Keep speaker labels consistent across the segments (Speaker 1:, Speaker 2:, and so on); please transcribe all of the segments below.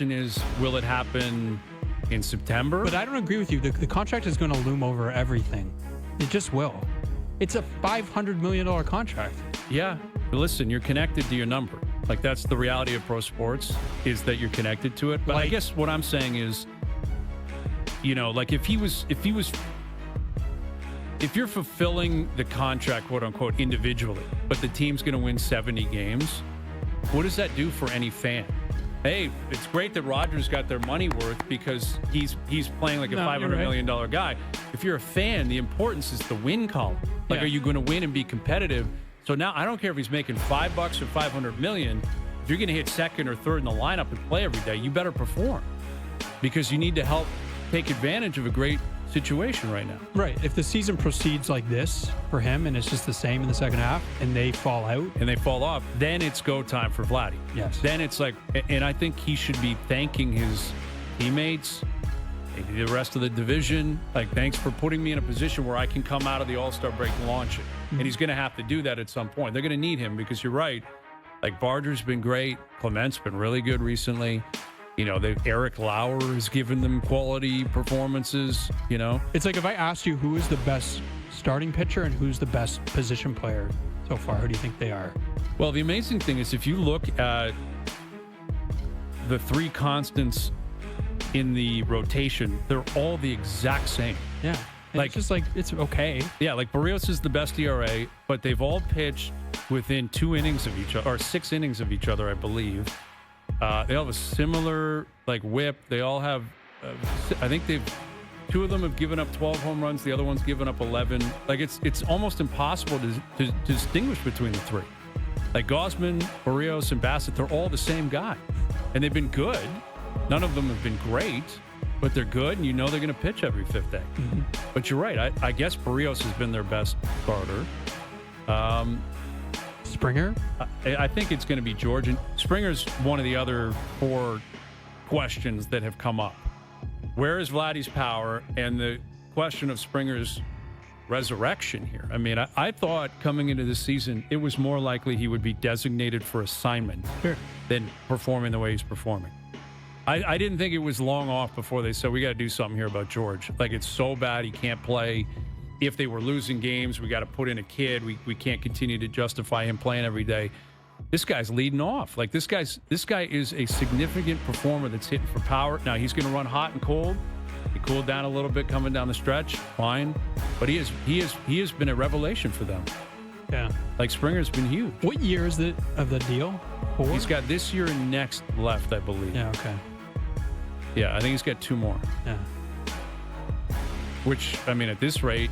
Speaker 1: is, will it happen in September?
Speaker 2: But I don't agree with you. The contract is going to loom over everything. It just will. It's a $500 million contract.
Speaker 1: Yeah. But listen, you're connected to your number. Like, that's the reality of pro sports, is that you're connected to it. But I guess what I'm saying is, like if you're fulfilling the contract, quote unquote, individually, but the team's going to win 70 games, what does that do for any fan? Hey, it's great that Rodgers got their money worth because he's playing like a $500 million guy. If you're a fan, the importance is the win column. Like, are you going to win and be competitive? So now I don't care if he's making $5 or $500 million. If you're going to hit second or third in the lineup and play every day, you better perform, because you need to help take advantage of a great situation right now.
Speaker 2: Right. If the season proceeds like this for him and it's just the same in the second half and they fall out
Speaker 1: and they fall off, then it's go time for Vladdy.
Speaker 2: Yes.
Speaker 1: Then it's like, and I think he should be thanking his teammates, maybe the rest of the division. Like, thanks for putting me in a position where I can come out of the All-Star break and launch it. Mm-hmm. And he's going to have to do that at some point. They're going to need him, because you're right. Like, Barger's been great. Clement's been really good recently. Eric Lauer has given them quality performances,
Speaker 2: It's like if I asked you who is the best starting pitcher and who's the best position player so far, who do you think they are?
Speaker 1: Well, the amazing thing is, if you look at the three constants in the rotation, they're all the exact same.
Speaker 2: Yeah. Like, it's okay.
Speaker 1: Yeah, like Barrios is the best ERA, but they've all pitched within 2 innings of each other, or 6 innings of each other, I believe. They all have a similar whip. They all have, I think 2 of them have given up 12 home runs. The other one's given up 11. Like, it's almost impossible to distinguish between the 3. Like, Gausman, Barrios, and Bassett, they're all the same guy. And they've been good. None of them have been great, but they're good, and they're going to pitch every 5th day. Mm-hmm. But you're right. I guess Barrios has been their best starter.
Speaker 2: Springer?
Speaker 1: I think it's going to be George. And Springer's one of the other 4 questions that have come up. Where is Vladdy's power? And the question of Springer's resurrection here. I mean, I thought coming into this season, it was more likely he would be designated for assignment than performing the way he's performing. I didn't think it was long off before they said, we got to do something here about George. Like, it's so bad he can't play. If they were losing games, we got to put in a kid. We can't continue to justify him playing every day. This guy's leading off. Like, this guy is a significant performer that's hitting for power. Now, he's going to run hot and cold. He cooled down a little bit coming down the stretch. Fine. But he has been a revelation for them.
Speaker 2: Yeah. Like,
Speaker 1: Springer's been huge.
Speaker 2: What year is it of the deal? 4?
Speaker 1: He's got this year and next left, I believe.
Speaker 2: Yeah, okay.
Speaker 1: Yeah, I think he's got 2 more.
Speaker 2: Yeah.
Speaker 1: Which, I mean, at this rate,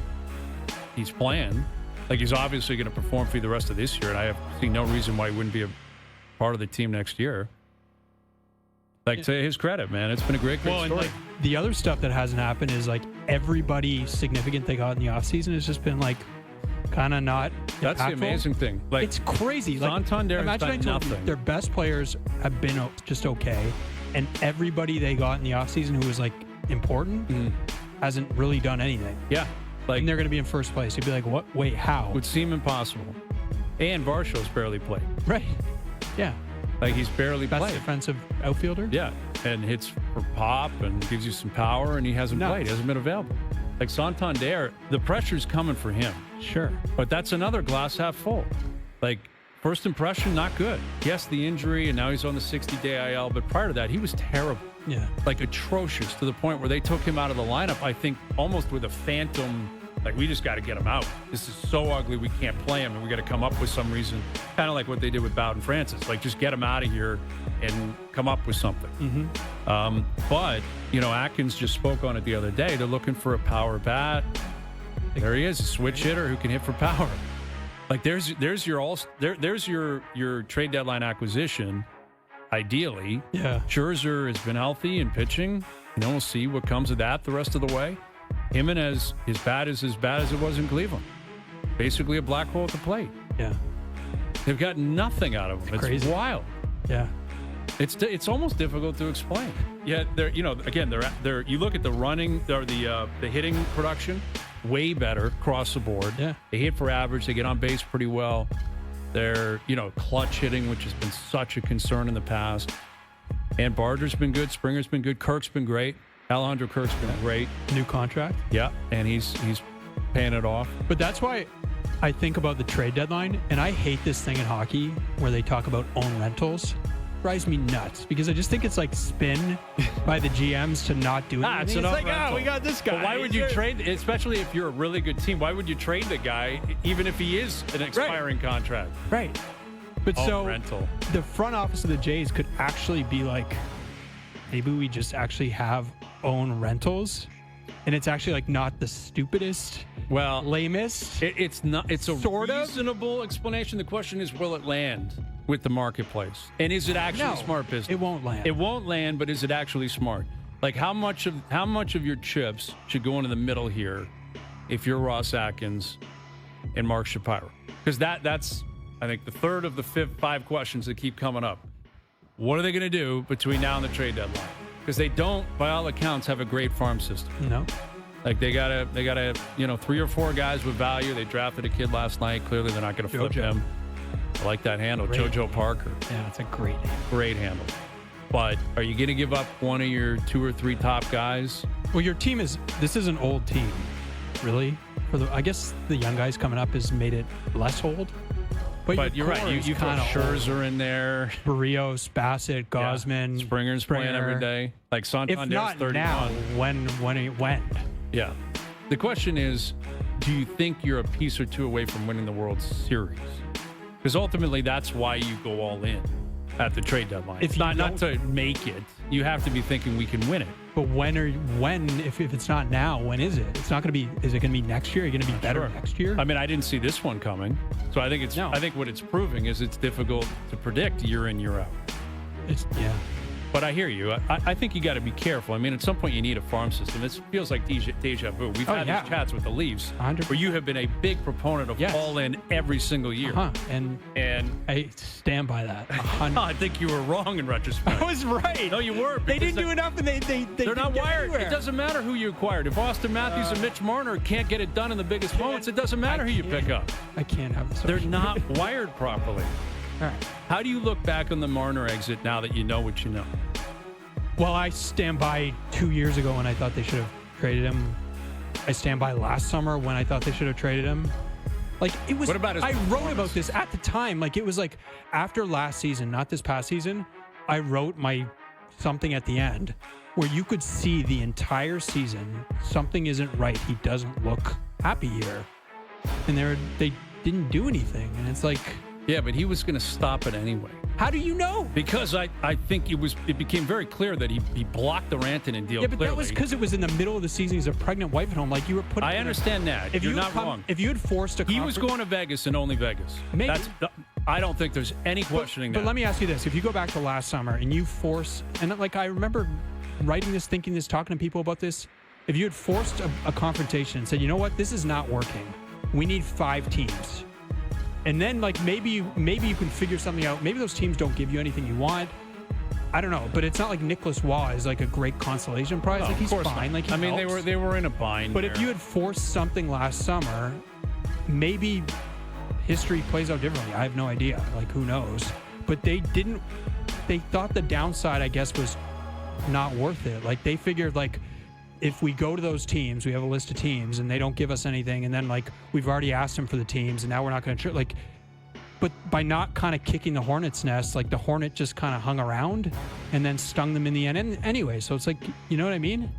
Speaker 1: he's playing. Like, he's obviously going to perform for you the rest of this year, and I see no reason why he wouldn't be a part of the team next year. Like, to his credit, man, it's been a great story.
Speaker 2: And the other stuff that hasn't happened is, everybody significant they got in the offseason has just been, kind of not
Speaker 1: That's
Speaker 2: impactful.
Speaker 1: The amazing thing.
Speaker 2: It's crazy.
Speaker 1: Santander has done nothing.
Speaker 2: Their best players have been just okay, and everybody they got in the offseason who was, important hasn't really done anything.
Speaker 1: Yeah.
Speaker 2: And they're going to be in first place. You'd be like, what? Wait, how?
Speaker 1: Would seem impossible. And Varshaw's barely played.
Speaker 2: Right. Yeah.
Speaker 1: He's barely
Speaker 2: Best
Speaker 1: played.
Speaker 2: defensive outfielder?
Speaker 1: Yeah. And hits for pop and gives you some power, and he hasn't played. He hasn't been available. Like, Santander, the pressure's coming for him.
Speaker 2: Sure.
Speaker 1: But that's another glass half full. First impression, not good. Yes, the injury, and now he's on the 60-day IL, but prior to that, he was terrible.
Speaker 2: Yeah.
Speaker 1: Atrocious, to the point where they took him out of the lineup, I think, almost with a phantom, we just got to get him out. This is so ugly, we can't play him, and we got to come up with some reason, kind of like what they did with Bowden Francis. Just get him out of here and come up with something.
Speaker 2: Mm-hmm.
Speaker 1: But, Atkins just spoke on it the other day. They're looking for a power bat. There he is, a switch hitter who can hit for power. There's your trade deadline acquisition. Ideally,
Speaker 2: yeah.
Speaker 1: Scherzer has been healthy and pitching. We'll see what comes of that the rest of the way. Jimenez, his bat is as bad as it was in Cleveland. Basically a black hole at the plate.
Speaker 2: Yeah.
Speaker 1: They've got nothing out of him. It's
Speaker 2: crazy.
Speaker 1: Wild.
Speaker 2: Yeah.
Speaker 1: It's almost difficult to explain. Yeah, they're you look at the running or the hitting production, way better across the board.
Speaker 2: Yeah.
Speaker 1: They hit for average, they get on base pretty well. They're, clutch hitting, which has been such a concern in the past. And Barger's been good. Springer's been good. Kirk's been great. Alejandro Kirk's been great.
Speaker 2: New contract.
Speaker 1: Yeah, and he's paying it off.
Speaker 2: But that's why I think about the trade deadline, and I hate this thing in hockey where they talk about own rentals. Drives me nuts because I just think it's like spin by the GMs to not do anything.
Speaker 1: It's
Speaker 2: like,
Speaker 1: rental.
Speaker 2: we got this guy.
Speaker 1: But why would you trade, especially if you're a really good team, why would you trade the guy even if he is an expiring contract?
Speaker 2: Right. But
Speaker 1: rental.
Speaker 2: The front office of the Jays could actually be like, maybe we just actually have own rentals, and it's actually like not the stupidest, lamest.
Speaker 1: It's not. It's a reasonable explanation. The question is, will it land with the marketplace, and is it actually smart business?
Speaker 2: It won't land.
Speaker 1: It won't land, but is it actually smart? Like how much of your chips should go into the middle here, if you're Ross Atkins and Mark Shapiro? Because that's I think the third of the five questions that keep coming up. What are they going to do between now and the trade deadline? Because they don't, by all accounts, have a great farm system.
Speaker 2: No.
Speaker 1: Like they got 3 or 4 guys with value. They drafted a kid last night. Clearly, they're not going to flip him. I like that handle, JoJo Parker.
Speaker 2: Yeah, that's a great handle.
Speaker 1: Great handle. But are you going to give up one of your 2 or 3 top guys?
Speaker 2: Well, your team this is an old team, really. I guess the young guys coming up has made it less old.
Speaker 1: But you're right. You throw Scherzer in there.
Speaker 2: Barrios, Bassett, Gosman.
Speaker 1: Springer's playing every day. Like Santander's 31.
Speaker 2: If not now, when?
Speaker 1: Yeah. The question is, do you think you're a piece or 2 away from winning the World Series? Because ultimately, that's why you go all in at the trade deadline. It's not to make it. You have to be thinking we can win it.
Speaker 2: But if it's not now, when is it? It's not going to be. Is it going to be next year? Are you going to be better next year?
Speaker 1: I mean, I didn't see this one coming, so I think I think what it's proving is it's difficult to predict year in, year out. But I hear you. I think you got to be careful. I mean, at some point you need a farm system. It feels like deja vu. We've had these chats with the Leafs
Speaker 2: 100%.
Speaker 1: where you have been a big proponent of all in every single year.
Speaker 2: And I stand by that.
Speaker 1: I think you were wrong in retrospect.
Speaker 2: I was right.
Speaker 1: No, you were.
Speaker 2: They didn't do enough, and they're
Speaker 1: not wired.
Speaker 2: Anywhere.
Speaker 1: It doesn't matter who you acquired. If Austin Matthews and Mitch Marner can't get it done in the biggest moments, it doesn't matter who you pick up.
Speaker 2: I can't have this.
Speaker 1: They're not wired properly.
Speaker 2: All right.
Speaker 1: How do you look back on the Marner exit now that you know what you know?
Speaker 2: Well, I stand by 2 years ago when I thought they should have traded him. I stand by last summer when I thought they should have traded him. Like it was.
Speaker 1: What about his
Speaker 2: I wrote about this at the time. Like it was like after last season, not this past season. I wrote my something at the end where you could see the entire season something isn't right. He doesn't look happy here, and they didn't do anything. And it's like,
Speaker 1: yeah, but he was going to stop it anyway.
Speaker 2: How do you know?
Speaker 1: Because I think it became very clear that he blocked the Rantanen deal.
Speaker 2: Yeah, but
Speaker 1: clearly.
Speaker 2: that was because it was in the middle of the season. He's a pregnant wife at home. Like you were putting.
Speaker 1: I understand that. You're not wrong.
Speaker 2: If you had forced
Speaker 1: he was going to Vegas and only Vegas.
Speaker 2: Maybe.
Speaker 1: I don't think there's any questioning that.
Speaker 2: But let me ask you this: if you go back to last summer and you force, and like I remember writing this, thinking this, talking to people about this. If you had forced a confrontation and said, you know what, this is not working. We need 5 teams. And then, like, maybe you can figure something out. Maybe those teams don't give you anything you want. I don't know, but it's not like Nicholas Waugh is like a great consolation prize.
Speaker 1: No,
Speaker 2: like he's fine.
Speaker 1: Not.
Speaker 2: Like
Speaker 1: they were in a bind.
Speaker 2: But if you had forced something last summer, maybe history plays out differently. I have no idea. Like who knows? But they didn't. They thought the downside, I guess, was not worth it. Like they figured like. If we go to those teams, we have a list of teams, and they don't give us anything, and then like we've already asked them for the teams, and now we're not going to like. But by not kind of kicking the hornet's nest, like the hornet just kind of hung around, and then stung them in the end. And anyway, so it's like, you know what I mean?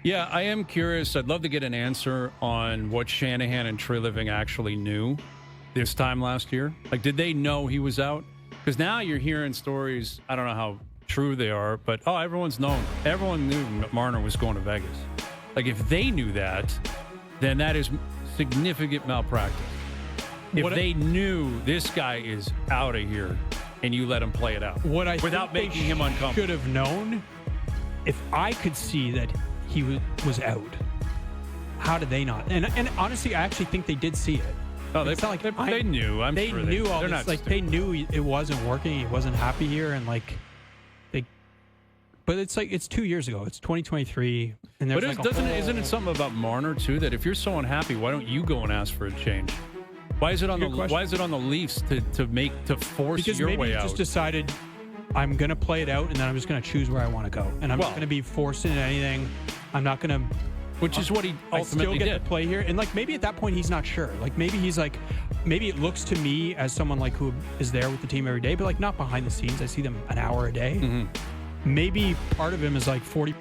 Speaker 1: Yeah, I am curious. I'd love to get an answer on what Shanahan and Trey Living actually knew this time last year. Like, did they know he was out? Because now you're hearing stories. I don't know how true they are, but everyone knew Marner was going to Vegas. Like if they knew that, then that is significant malpractice. If they knew this guy is out of here and you let him play it out without making him uncomfortable.
Speaker 2: Should have known. If I could see that he was out, how did they not? And honestly, I actually think they did see it.
Speaker 1: Oh, they knew.
Speaker 2: They knew all this. Like they knew it wasn't working. He wasn't happy here, and like. But it's like it's 2 years ago. It's 2023, and there's
Speaker 1: isn't it something about Marner too that if you're so unhappy, why don't you go and ask for a change? Why is it on the Leafs to force
Speaker 2: because
Speaker 1: your
Speaker 2: maybe
Speaker 1: way
Speaker 2: you
Speaker 1: out?
Speaker 2: just decided I'm going to play it out, and then I'm just going to choose where I want to go. And I'm not going to be forced into anything. I'm not going to...
Speaker 1: Which is what he
Speaker 2: I
Speaker 1: ultimately
Speaker 2: still get
Speaker 1: did.
Speaker 2: to play here. And, like, maybe at that point he's not sure. Like, maybe he's like... Maybe it looks to me as someone, like, who is there with the team every day, but, like, not behind the scenes. I see them an hour a day.
Speaker 1: Mm-hmm.
Speaker 2: Maybe part of him is, like, 40%